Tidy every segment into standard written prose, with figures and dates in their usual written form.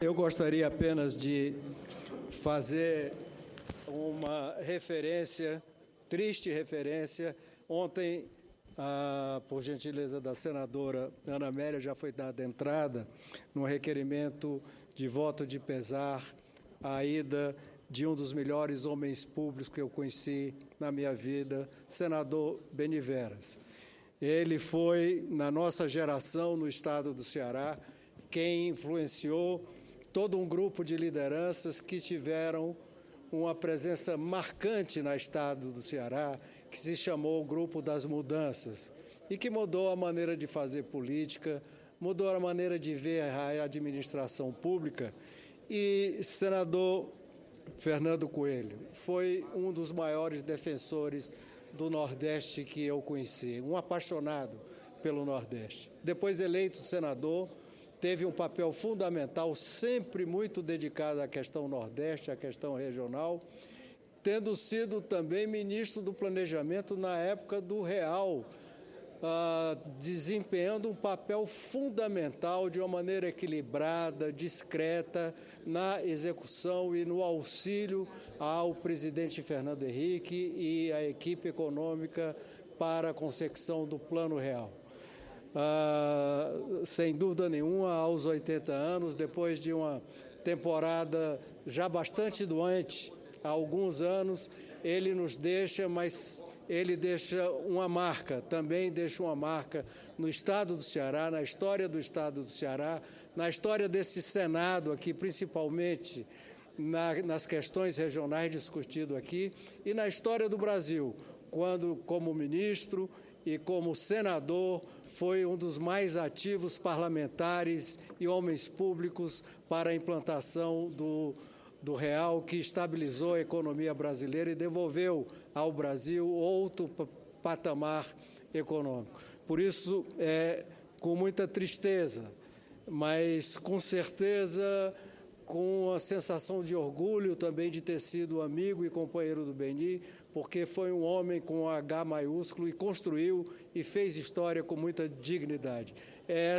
Eu gostaria apenas de fazer uma referência, triste referência. Ontem, por gentileza da senadora Ana Amélia, já foi dada entrada no requerimento de voto de pesar à ida de um dos melhores homens públicos que eu conheci na minha vida, senador Beni Veras. Ele foi, na nossa geração, no estado do Ceará, quem influenciou todo um grupo de lideranças que tiveram uma presença marcante no estado do Ceará, que se chamou o Grupo das Mudanças, e que mudou a maneira de fazer política, mudou a maneira de ver a administração pública. E senador Fernando Coelho foi um dos maiores defensores do Nordeste que eu conheci, um apaixonado pelo Nordeste. Depois eleito senador, teve um papel fundamental, sempre muito dedicado à questão Nordeste, à questão regional, tendo sido também ministro do Planejamento na época do Real, desempenhando um papel fundamental de uma maneira equilibrada, discreta, na execução e no auxílio ao presidente Fernando Henrique e à equipe econômica para a consecução do Plano Real. Sem dúvida nenhuma, aos 80 anos, depois de uma temporada já bastante doente, há alguns anos, ele nos deixa, mas ele deixa uma marca, também deixa uma marca no estado do Ceará, na história do estado do Ceará, na história desse Senado aqui, principalmente nas questões regionais discutidas aqui, e na história do Brasil, quando, como ministro e como senador, foi um dos mais ativos parlamentares e homens públicos para a implantação do Real, que estabilizou a economia brasileira e devolveu ao Brasil outro patamar econômico. Por isso, com muita tristeza, mas com certeza com a sensação de orgulho também de ter sido amigo e companheiro do Beni, porque foi um homem com H maiúsculo e construiu e fez história com muita dignidade. É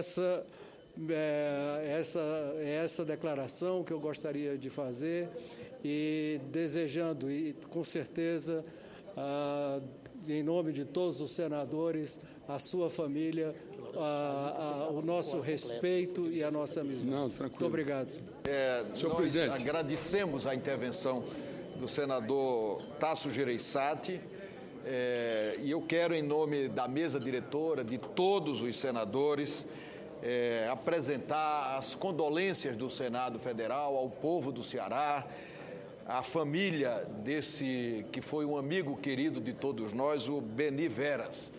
essa declaração que eu gostaria de fazer e desejando, e com certeza, em nome de todos os senadores, a sua família, o nosso respeito e a nossa amizade. Não, tranquilo. Muito obrigado, senhor. Senhor presidente, agradecemos a intervenção do senador Tasso Gereissati, e eu quero, em nome da mesa diretora, de todos os senadores, apresentar as condolências do Senado Federal ao povo do Ceará, à família desse que foi um amigo querido de todos nós, o Beni Veras,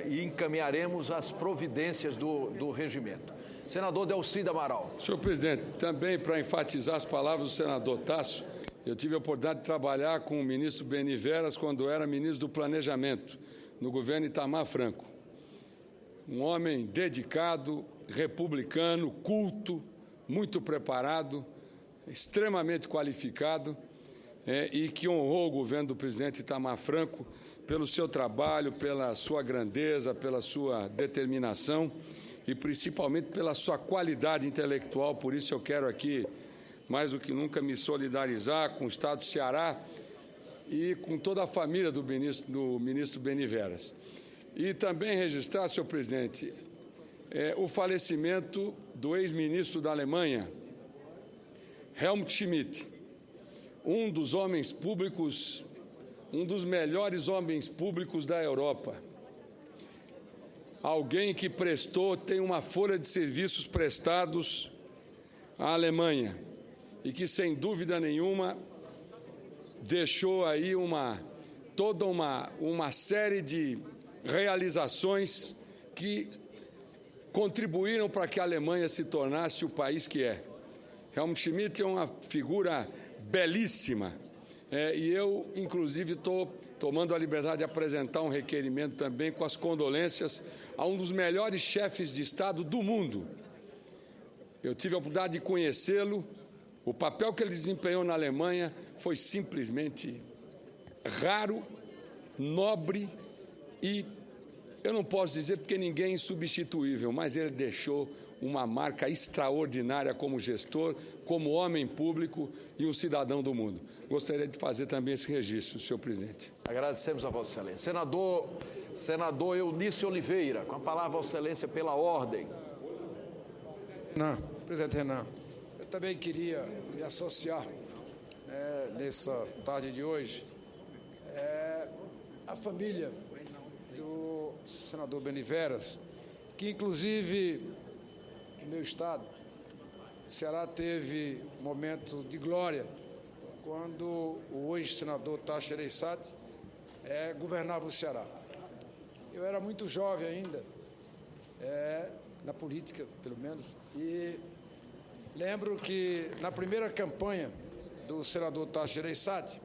e encaminharemos as providências do regimento. Senador Delcídio Amaral. Senhor presidente, também para enfatizar as palavras do senador Tasso, eu tive a oportunidade de trabalhar com o ministro Beni Veras quando era ministro do Planejamento, no governo Itamar Franco. Um homem dedicado, republicano, culto, muito preparado, extremamente qualificado, e que honrou o governo do presidente Itamar Franco pelo seu trabalho, pela sua grandeza, pela sua determinação e principalmente pela sua qualidade intelectual. Por isso eu quero aqui, mais do que nunca, me solidarizar com o Estado do Ceará e com toda a família do ministro Beni Veras. E também registrar, senhor presidente, o falecimento do ex-ministro da Alemanha, Helmut Schmidt, um dos homens públicos, um dos melhores homens públicos da Europa. Alguém que tem uma folha de serviços prestados à Alemanha e que, sem dúvida nenhuma, deixou aí toda uma série de realizações que contribuíram para que a Alemanha se tornasse o país que é. Helmut Schmidt é uma figura belíssima, e eu, inclusive, estou tomando a liberdade de apresentar um requerimento também com as condolências a um dos melhores chefes de Estado do mundo. Eu tive a oportunidade de conhecê-lo. O papel que ele desempenhou na Alemanha foi simplesmente raro, nobre e, eu não posso dizer porque ninguém é insubstituível, mas ele deixou uma marca extraordinária como gestor, como homem público e um cidadão do mundo. Gostaria de fazer também esse registro, senhor presidente. Agradecemos a Vossa Excelência. Senador Eunício Oliveira, com a palavra, Vossa Excelência, pela ordem. Presidente Renan, eu também queria me associar nessa tarde de hoje à família do senador Beniveras, que inclusive no meu estado, o Ceará teve um momento de glória quando o hoje senador Tasso Gereissati governava o Ceará. Eu era muito jovem ainda, na política, pelo menos, e lembro que na primeira campanha do senador Tasso Gereissati,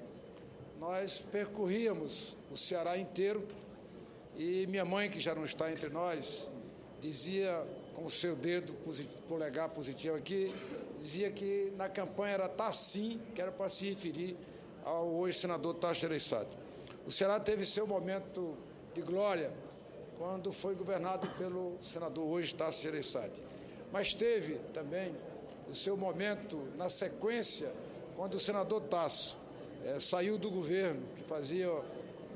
nós percorríamos o Ceará inteiro e minha mãe, que já não está entre nós, dizia com o seu dedo polegar positivo aqui, dizia que na campanha era Tassim, que era para se referir ao hoje senador Tasso Gereissati. O Ceará teve seu momento de glória quando foi governado pelo senador hoje Tasso Gereissati. Mas teve também o seu momento na sequência, quando o senador Tasso saiu do governo, que fazia o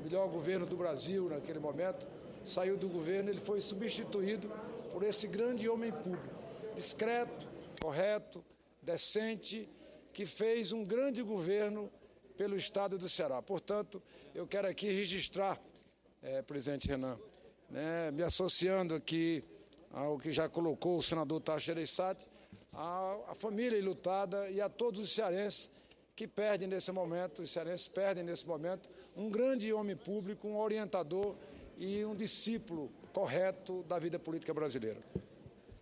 melhor governo do Brasil naquele momento, saiu do governo, ele foi substituído por esse grande homem público, discreto, correto, decente, que fez um grande governo pelo estado do Ceará. Portanto, eu quero aqui registrar, presidente Renan, me associando aqui ao que já colocou o senador Tasso Gereissati, à família enlutada e a todos os cearenses que perdem nesse momento, os cearenses perdem nesse momento, um grande homem público, um orientador e um discípulo correto da vida política brasileira.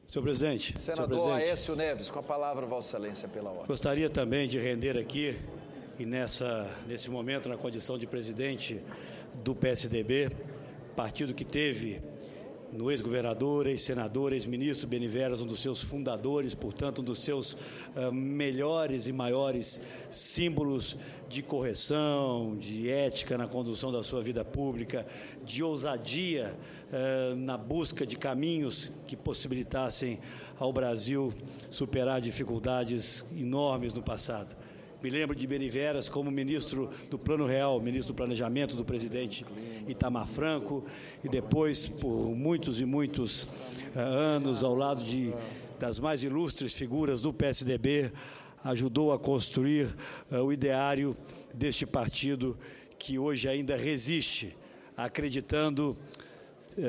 Senhor presidente. Senador Aécio Neves, com a palavra, Vossa Excelência, pela ordem. Gostaria também de render aqui, e nesse momento, na condição de presidente do PSDB, partido que teve no ex-governador, ex-senador, ex-ministro Beniveras, um dos seus fundadores, portanto, um dos seus melhores e maiores símbolos de correção, de ética na condução da sua vida pública, de ousadia na busca de caminhos que possibilitassem ao Brasil superar dificuldades enormes no passado. Me lembro de Beniveras como ministro do Plano Real, ministro do Planejamento do presidente Itamar Franco, e depois, por muitos e muitos anos, ao lado das mais ilustres figuras do PSDB, ajudou a construir o ideário deste partido que hoje ainda resiste, acreditando,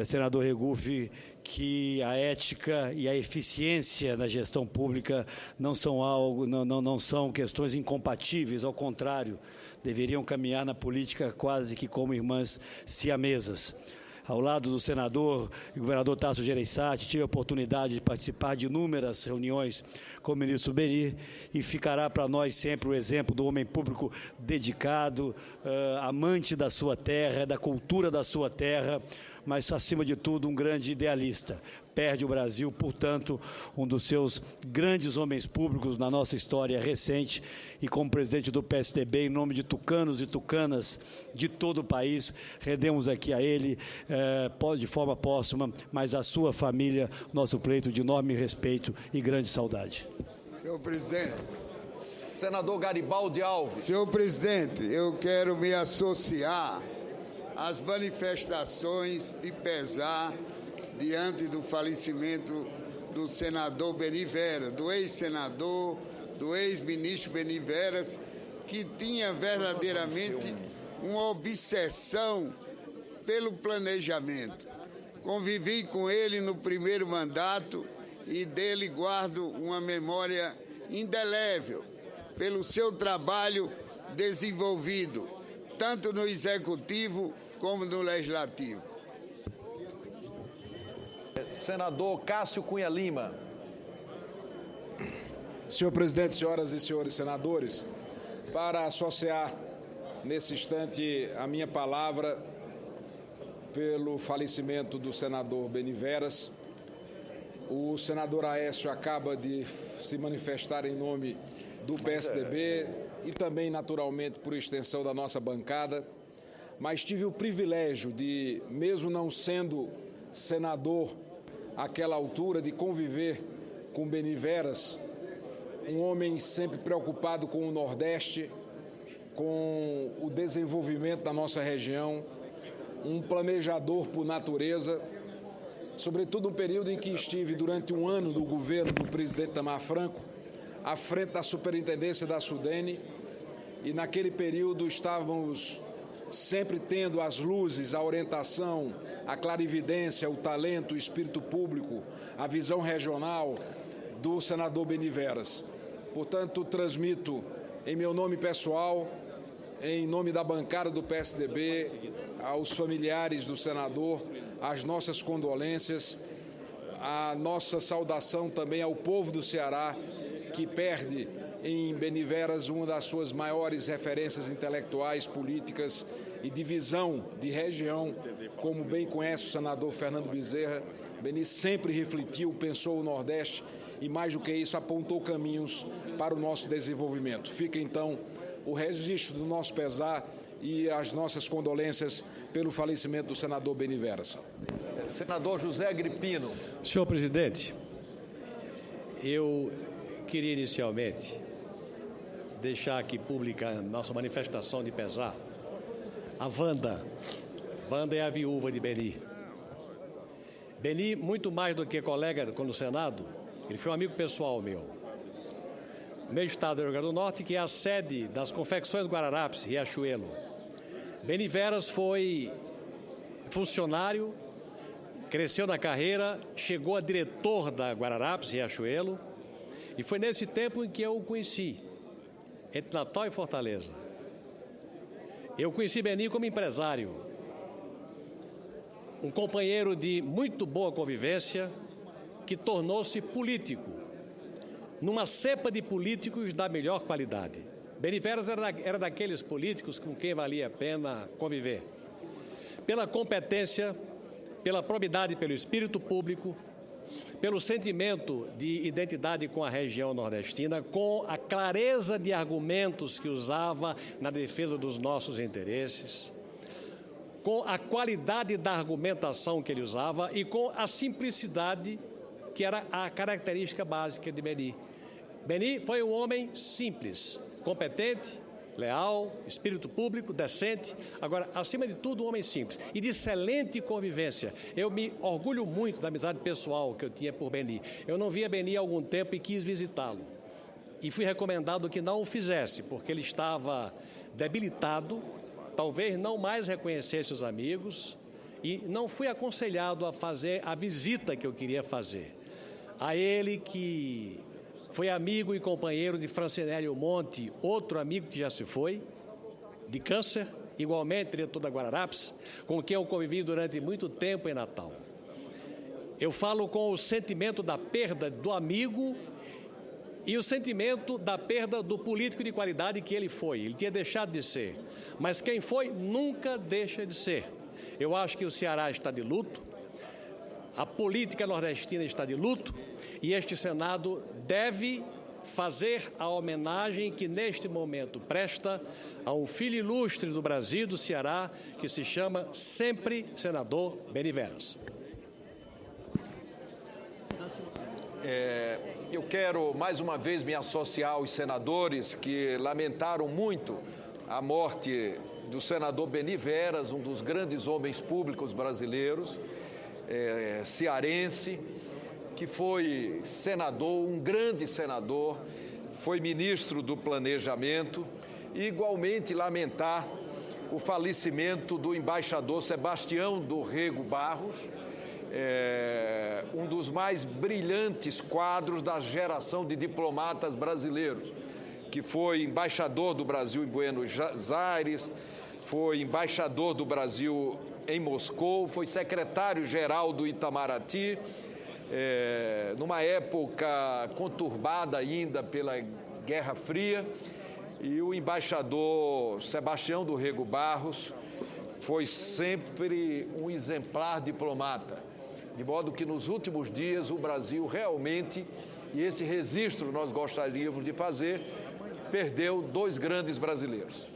senador Regufe, que a ética e a eficiência na gestão pública não são questões incompatíveis, ao contrário, deveriam caminhar na política quase que como irmãs siamesas. Ao lado do senador e governador Tasso Gereissati, tive a oportunidade de participar de inúmeras reuniões com o ministro Beni, e ficará para nós sempre o exemplo do homem público dedicado, amante da sua terra, da cultura da sua terra, mas, acima de tudo, um grande idealista. Perde o Brasil, portanto, um dos seus grandes homens públicos na nossa história recente, e como presidente do PSDB, em nome de tucanos e tucanas de todo o país, rendemos aqui a ele, de forma póstuma, mas à sua família, nosso pleito de enorme respeito e grande saudade. Senhor presidente. Senador Garibaldi Alves. Senhor presidente, eu quero me associar às manifestações de pesar diante do falecimento do senador Beniveras, do ex-senador, do ex-ministro Beniveras, que tinha verdadeiramente uma obsessão pelo planejamento. Convivi com ele no primeiro mandato e dele guardo uma memória indelével pelo seu trabalho desenvolvido, tanto no Executivo como no Legislativo. Senador Cássio Cunha Lima. Senhor presidente, senhoras e senhores senadores, para associar nesse instante a minha palavra pelo falecimento do senador Beniveras, o senador Aécio acaba de se manifestar em nome do PSDB e também, naturalmente, por extensão da nossa bancada, mas tive o privilégio de, mesmo não sendo senador àquela altura, de conviver com Beni Veras, um homem sempre preocupado com o Nordeste, com o desenvolvimento da nossa região, um planejador por natureza, sobretudo no período em que estive durante um ano no governo do presidente Itamar Franco, à frente da superintendência da SUDENE, e naquele período estávamos sempre tendo as luzes, a orientação, a clarividência, o talento, o espírito público, a visão regional do senador Beni Veras. Portanto, transmito em meu nome pessoal, em nome da bancada do PSDB, aos familiares do senador, as nossas condolências, a nossa saudação também ao povo do Ceará, que perde em Beni Veras uma das suas maiores referências intelectuais, políticas e de visão de região, como bem conhece o senador Fernando Bezerra. Beni sempre refletiu, pensou o Nordeste e, mais do que isso, apontou caminhos para o nosso desenvolvimento. Fica, então, o registro do nosso pesar e as nossas condolências pelo falecimento do senador Beni Veras. Senador José Agripino. Senhor presidente, eu queria inicialmente deixar aqui pública a nossa manifestação de pesar. A Wanda é a viúva de Beni. Beni, muito mais do que colega no Senado, ele foi um amigo pessoal meu. Meu estado é o Rio Grande do Norte, que é a sede das Confecções Guararapes, Riachuelo. Beni Veras foi funcionário, cresceu na carreira, chegou a diretor da Guararapes, Riachuelo, e foi nesse tempo em que eu o conheci, entre Natal e Fortaleza. Eu conheci Beni como empresário, um companheiro de muito boa convivência, que tornou-se político, numa cepa de políticos da melhor qualidade. Beni Veras era daqueles políticos com quem valia a pena conviver. Pela competência, pela probidade, pelo espírito público, pelo sentimento de identidade com a região nordestina, com a clareza de argumentos que usava na defesa dos nossos interesses, com a qualidade da argumentação que ele usava e com a simplicidade que era a característica básica de Beni. Beni foi um homem simples, competente, leal, espírito público, decente, agora, acima de tudo, um homem simples e de excelente convivência. Eu me orgulho muito da amizade pessoal que eu tinha por Beni. Eu não via Beni há algum tempo e quis visitá-lo. E fui recomendado que não o fizesse, porque ele estava debilitado, talvez não mais reconhecesse os amigos, e não fui aconselhado a fazer a visita que eu queria fazer. A ele, que foi amigo e companheiro de Francinélio Monte, outro amigo que já se foi, de câncer, igualmente diretor da Guararapes, com quem eu convivi durante muito tempo em Natal. Eu falo com o sentimento da perda do amigo e o sentimento da perda do político de qualidade que ele foi. Ele tinha deixado de ser, mas quem foi nunca deixa de ser. Eu acho que o Ceará está de luto, a política nordestina está de luto e este Senado deve fazer a homenagem que neste momento presta a um filho ilustre do Brasil e do Ceará que se chama sempre senador Beni Veras. Eu quero mais uma vez me associar aos senadores que lamentaram muito a morte do senador Beni Veras, um dos grandes homens públicos brasileiros, cearense, que foi senador, um grande senador, foi ministro do Planejamento, e igualmente lamentar o falecimento do embaixador Sebastião do Rego Barros, um dos mais brilhantes quadros da geração de diplomatas brasileiros, que foi embaixador do Brasil em Buenos Aires, foi embaixador do Brasil em Moscou, foi secretário-geral do Itamaraty, numa época conturbada ainda pela Guerra Fria, e o embaixador Sebastião do Rego Barros foi sempre um exemplar diplomata, de modo que nos últimos dias o Brasil realmente, e esse registro nós gostaríamos de fazer, perdeu dois grandes brasileiros.